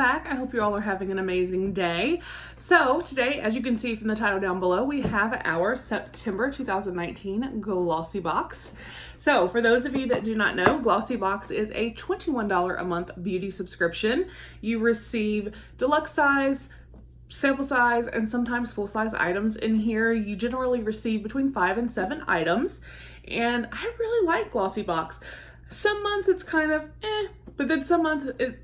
back. I hope you all are having an amazing day. So today, as you can see from the title down below, we have our September 2019 Glossybox. So for those of you that do not know, Glossybox is a $21 a month beauty subscription. You receive deluxe size, sample size, and sometimes full size items in here. You generally receive between 5 and 7 items. And I really like Glossybox. Some months it's kind of but then some months it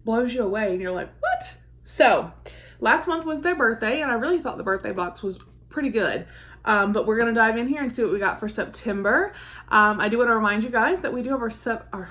blows you away and you're like, what? So last month was their birthday and I really thought the birthday box was pretty good. But we're gonna dive in here and see what we got for September. I do want to remind you guys that we do have our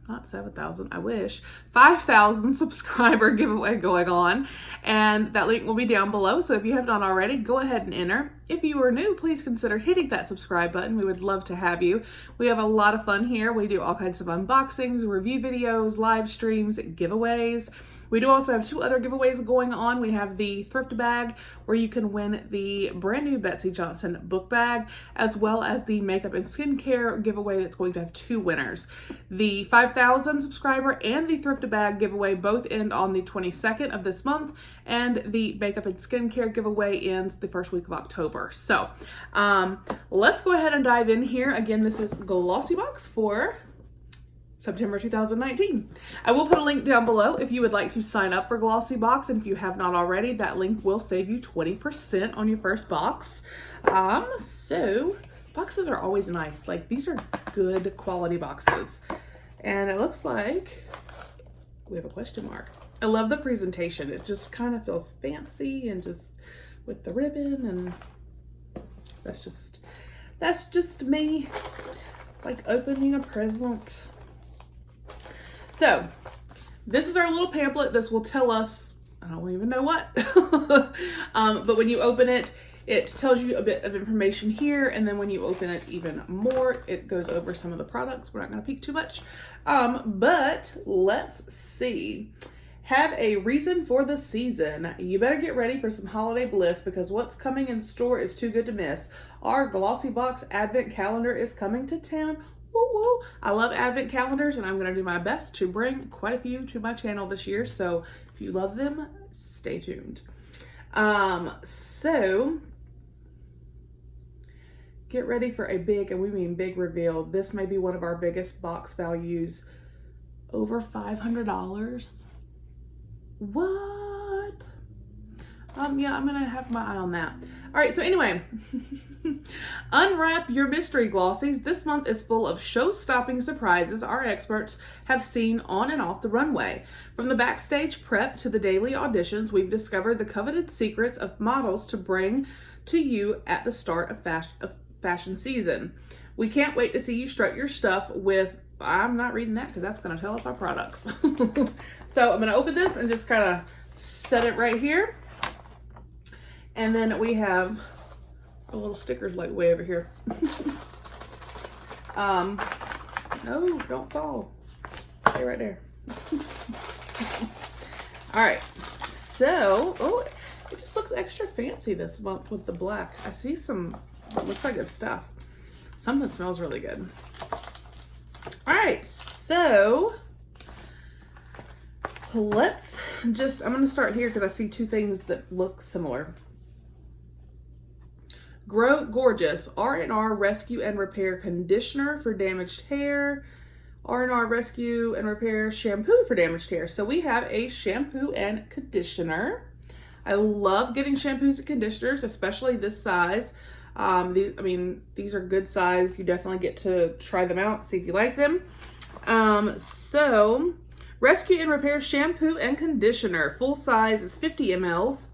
not 7,000, I wish, 5,000 subscriber giveaway going on, and that link will be down below. So if you have not already, go ahead and enter. If you are new, please consider hitting that subscribe button. We would love to have you. We have a lot of fun here. We do all kinds of unboxings, review videos, live streams, giveaways. We do also have 2 other giveaways going on. We have the thrift bag where you can win the brand new Betsy Johnson book bag, as well as the makeup and skincare giveaway that's going to have 2 winners. The 5,000 subscriber and the thrift bag giveaway both end on the 22nd of this month, and the makeup and skincare giveaway ends the first week of October. So let's go ahead and dive in here. Again, this is Glossybox for September 2019. I will put a link down below if you would like to sign up for Glossybox, and if you have not already, that link will save you 20% on your first box. So boxes are always nice. Like, these are good quality boxes. And it looks like we have a question mark. I love the presentation. It just kind of feels fancy and just with the ribbon, and that's just me. It's like opening a present. So this is our little pamphlet. This will tell us, I don't even know what, but when you open it, it tells you a bit of information here. And then when you open it even more, it goes over some of the products. We're not going to peek too much, but let's see. Have a reason for the season. You better get ready for some holiday bliss, because what's coming in store is too good to miss. Our Glossybox Advent Calendar is coming to town. Woo woo. I love advent calendars, and I'm going to do my best to bring quite a few to my channel this year. So if you love them, stay tuned. So get ready for a big, and we mean big, reveal. This may be one of our biggest box values. Over $500. What? Yeah, I'm gonna have my eye on that. All right, so anyway, unwrap your mystery glossies. This month is full of show-stopping surprises our experts have seen on and off the runway. From the backstage prep to the daily auditions, we've discovered the coveted secrets of models to bring to you at the start of fashion season. We can't wait to see you strut your stuff with, I'm not reading that because that's gonna tell us our products. So I'm gonna open this and just kind of set it right here. And then we have the little stickers like way over here. No, don't fall. Stay right there. All right, so, oh, it just looks extra fancy this month with the black. I see some, it looks like good stuff. Something smells really good. All right, so let's just, I'm gonna start here because I see 2 things that look similar. Grow Gorgeous R&R Rescue and Repair Conditioner for damaged hair. R&R Rescue and Repair Shampoo for damaged hair. So we have a shampoo and conditioner. I love getting shampoos and conditioners, especially this size. These are good size. You definitely get to try them out, see if you like them. So Rescue and Repair Shampoo and Conditioner. Full size is 50 mLs,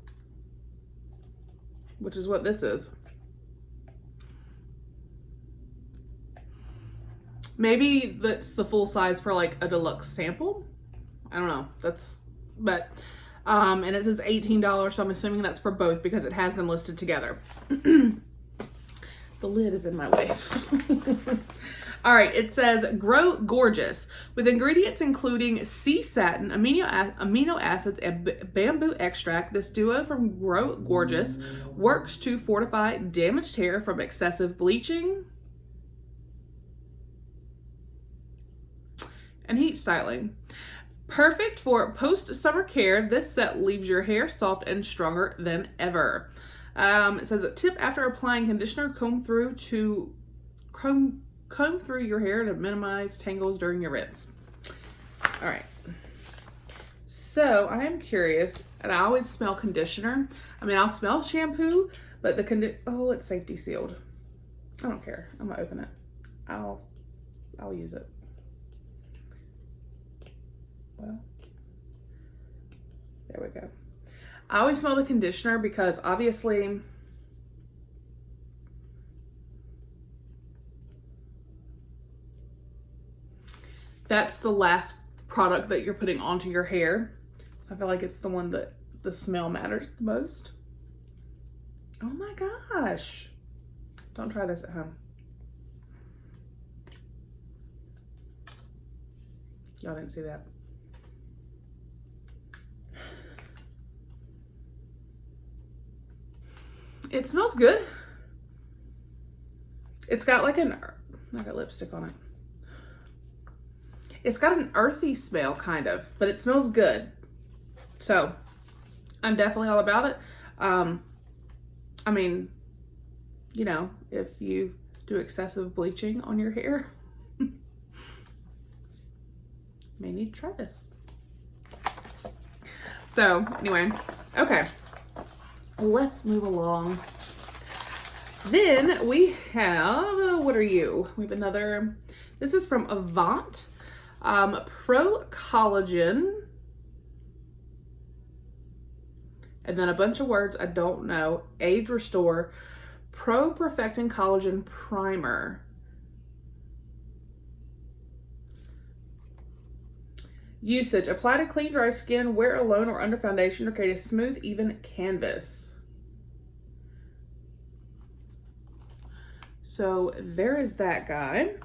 which is what this is. Maybe that's the full size for like a deluxe sample. I don't know. And it says $18, so I'm assuming that's for both because it has them listed together. The lid is in my way. All right, it says Grow Gorgeous. With ingredients including sea satin, amino acids, and bamboo extract, this duo from Grow Gorgeous works to fortify damaged hair from excessive bleaching and heat styling. Perfect for post-summer care, this set leaves your hair soft and stronger than ever. It says a tip after applying conditioner, comb through your hair to minimize tangles during your rinse. All right. So I am curious, and I always smell conditioner. I mean, I'll smell shampoo, but oh, it's safety sealed. I don't care. I'm gonna open it. I'll use it. Well, there we go. I always smell the conditioner because obviously that's the last product that you're putting onto your hair. I feel like it's the one that the smell matters the most. Oh my gosh. Don't try this at home. Y'all didn't see that. It smells good. It's got like a lipstick on it. It's got an earthy smell kind of, but it smells good. So I'm definitely all about it. I mean, you know, if you do excessive bleaching on your hair, may need to try this. So anyway, okay. Let's move along. Then we have, what are you? We have another, this is from Avant, Pro Collagen. And then a bunch of words I don't know. Age Restore, Pro Perfecting Collagen Primer. Usage, apply to clean, dry skin, wear alone or under foundation to create a smooth, even canvas. So there is that guy.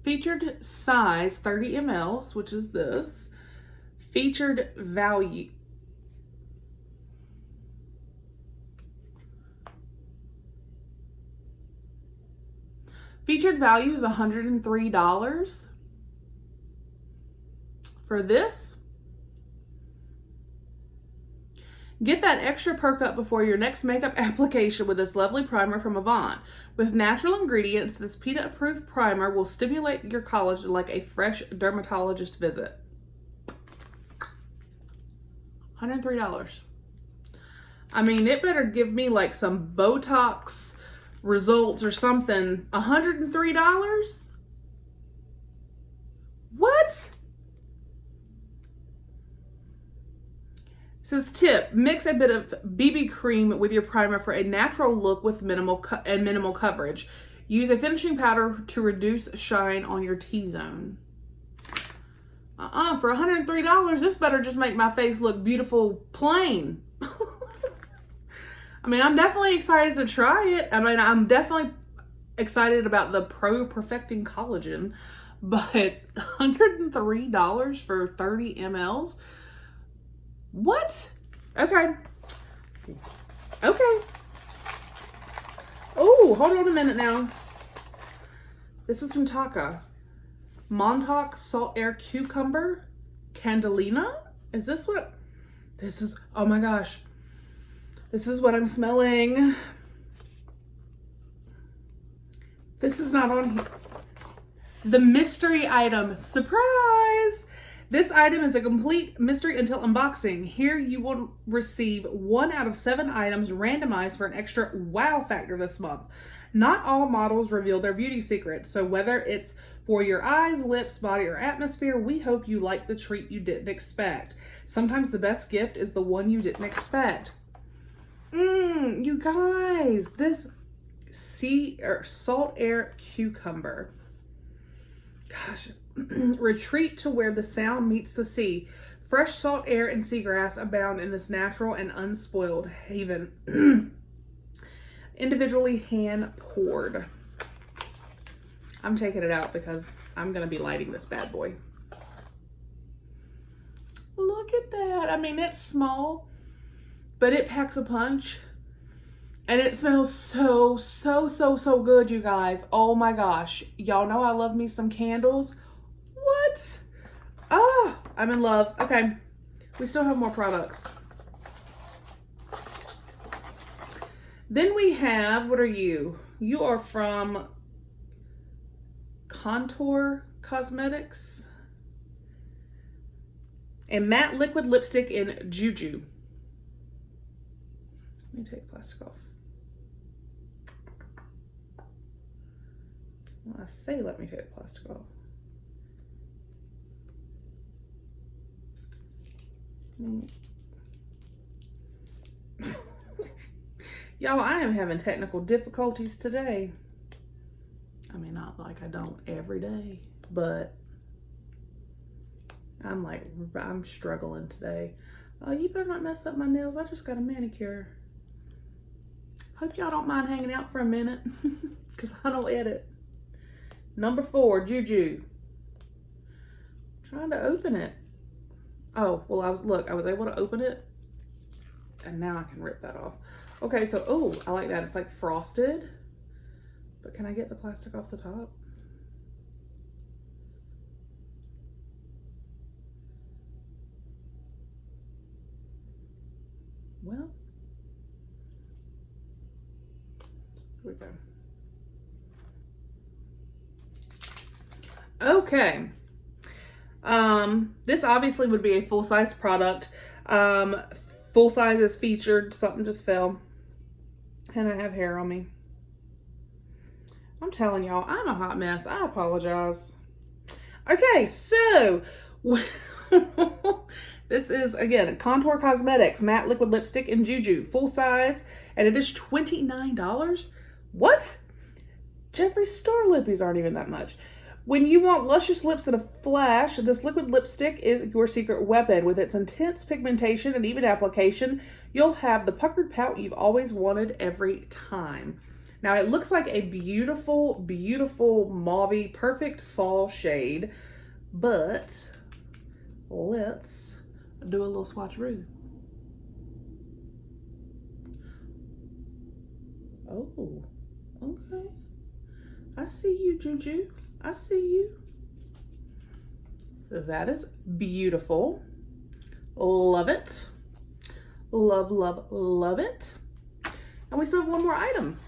Featured size 30 mLs, which is this. Featured value. Featured value is $103 for this. Get that extra perk up before your next makeup application with this lovely primer from Avant. With natural ingredients, this PETA-approved primer will stimulate your collagen like a fresh dermatologist visit. $103. I mean, it better give me like some Botox results or something. $103? What? Says tip, mix a bit of BB cream with your primer for a natural look with minimal coverage. Use a finishing powder to reduce shine on your T-zone. For $103, this better just make my face look beautiful plain. I mean, I'm definitely excited to try it. I mean, I'm definitely excited about the Pro Perfecting Collagen, but $103 for 30 mLs? What? Okay. Okay. Oh, hold on a minute now. This is from Taka. Montauk Salt Air Cucumber Candelina? Is this what? This is, oh my gosh. This is what I'm smelling. This is not on here. The mystery item. Surprise! This item is a complete mystery until unboxing. Here you will receive 1 out of 7 items randomized for an extra wow factor this month. Not all models reveal their beauty secrets, so whether it's for your eyes, lips, body, or atmosphere, we hope you like the treat you didn't expect. Sometimes the best gift is the one you didn't expect. You guys, this salt air cucumber. Gosh. Retreat to where the sound meets the sea. Fresh salt air and seagrass abound in this natural and unspoiled haven. Individually hand poured. I'm taking it out because I'm going to be lighting this bad boy. Look at that. I mean, it's small, but it packs a punch. And it smells so, so, so, so good, you guys. Oh my gosh. Y'all know I love me some candles. What? Oh, I'm in love. Okay. We still have more products. Then we have, what are you? You are from Contour Cosmetics. And matte liquid lipstick in Juju. Let me take plastic off. Well, I say let me take the plastic off. Y'all, I am having technical difficulties today. I mean, not like I don't every day, but I'm struggling today. Oh, you better not mess up my nails. I just got a manicure. Hope y'all don't mind hanging out for a minute because I don't edit. Number 4, Juju. Trying to open it. Oh, well, I was able to open it and now I can rip that off. Okay, so, oh, I like that. It's like frosted, but can I get the plastic off the top? Well, here we go. Okay. This obviously would be a full-size product. Full size is featured. Something just fell. And I have hair on me. I'm telling y'all, I'm a hot mess. I apologize. Okay, so this is, again, Contour Cosmetics Matte Liquid Lipstick in Juju. Full size. And it is $29. What? Jeffree Star Lippies aren't even that much. When you want luscious lips in a flash, this liquid lipstick is your secret weapon. With its intense pigmentation and even application, you'll have the puckered pout you've always wanted every time. Now, it looks like a beautiful, beautiful mauve-y, perfect fall shade, but let's do a little swatcheroo. Oh, okay. I see you, Juju. I see you. That is beautiful. Love it. Love, love, love it. And we still have one more item.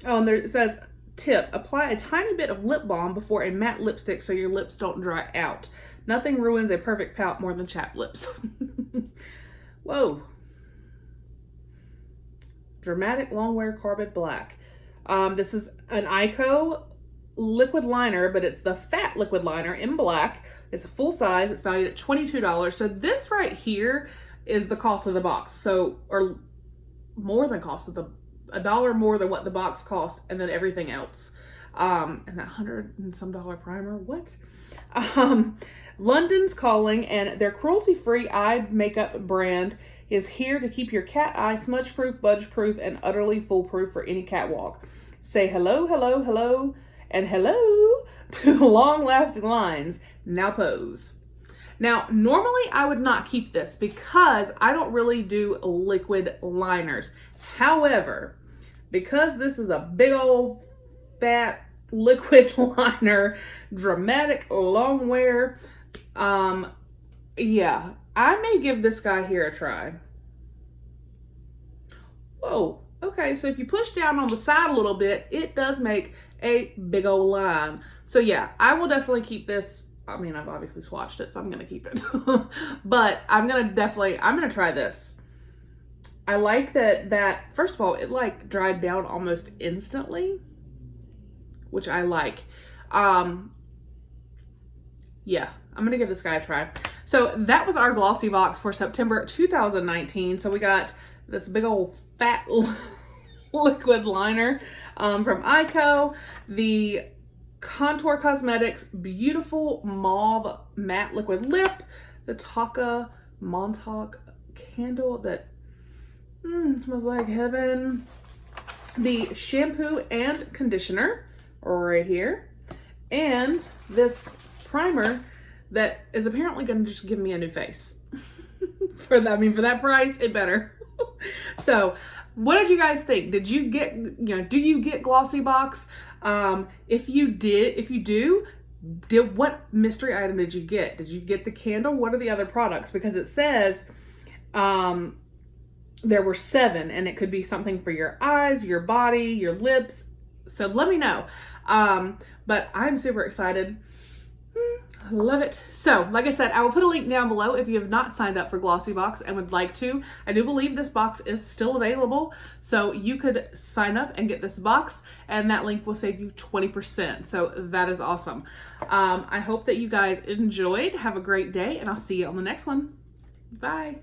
Oh, and there it says, tip, apply a tiny bit of lip balm before a matte lipstick so your lips don't dry out. Nothing ruins a perfect pout more than chapped lips. Whoa. Dramatic Longwear Carbon Black. This is an Ico liquid liner, but it's the fat liquid liner in black. It's a full size. It's valued at $22. So this right here is the cost of the box. So, or more than cost of the, $1 more than what the box costs, and then everything else. And that $100 and some primer, what? London's Calling, and their cruelty-free eye makeup brand is here to keep your cat eye smudge-proof, budge-proof, and utterly foolproof for any catwalk. Say hello, hello, hello, and hello to long-lasting lines. Now pose. Now, normally I would not keep this because I don't really do liquid liners. However, because this is a big old fat liquid liner, dramatic long wear, yeah, I may give this guy here a try. Whoa, okay, so if you push down on the side a little bit, it does make a big old line. So yeah, I will definitely keep this. I mean, I've obviously swatched it, so I'm gonna keep it. But I'm gonna try this. I like that first of all, it like dried down almost instantly, which I like. Yeah, I'm gonna give this guy a try. So that was our Glossybox for September 2019. So we got this big old fat liquid liner from Ico, the Contour Cosmetics beautiful mauve matte liquid lip, the Taka Montauk candle that smells like heaven, the shampoo and conditioner right here, and this primer that is apparently going to just give me a new face. For that price, it better. So, what did you guys think? Did you get, do you get Glossybox? If you do, what mystery item did you get? Did you get the candle? What are the other products? Because it says there were 7, and it could be something for your eyes, your body, your lips. So let me know. But I'm super excited. Love it. So, like I said, I will put a link down below if you have not signed up for Glossybox and would like to. I do believe this box is still available, so you could sign up and get this box, and that link will save you 20%. So that is awesome. I hope that you guys enjoyed. Have a great day, and I'll see you on the next one. Bye.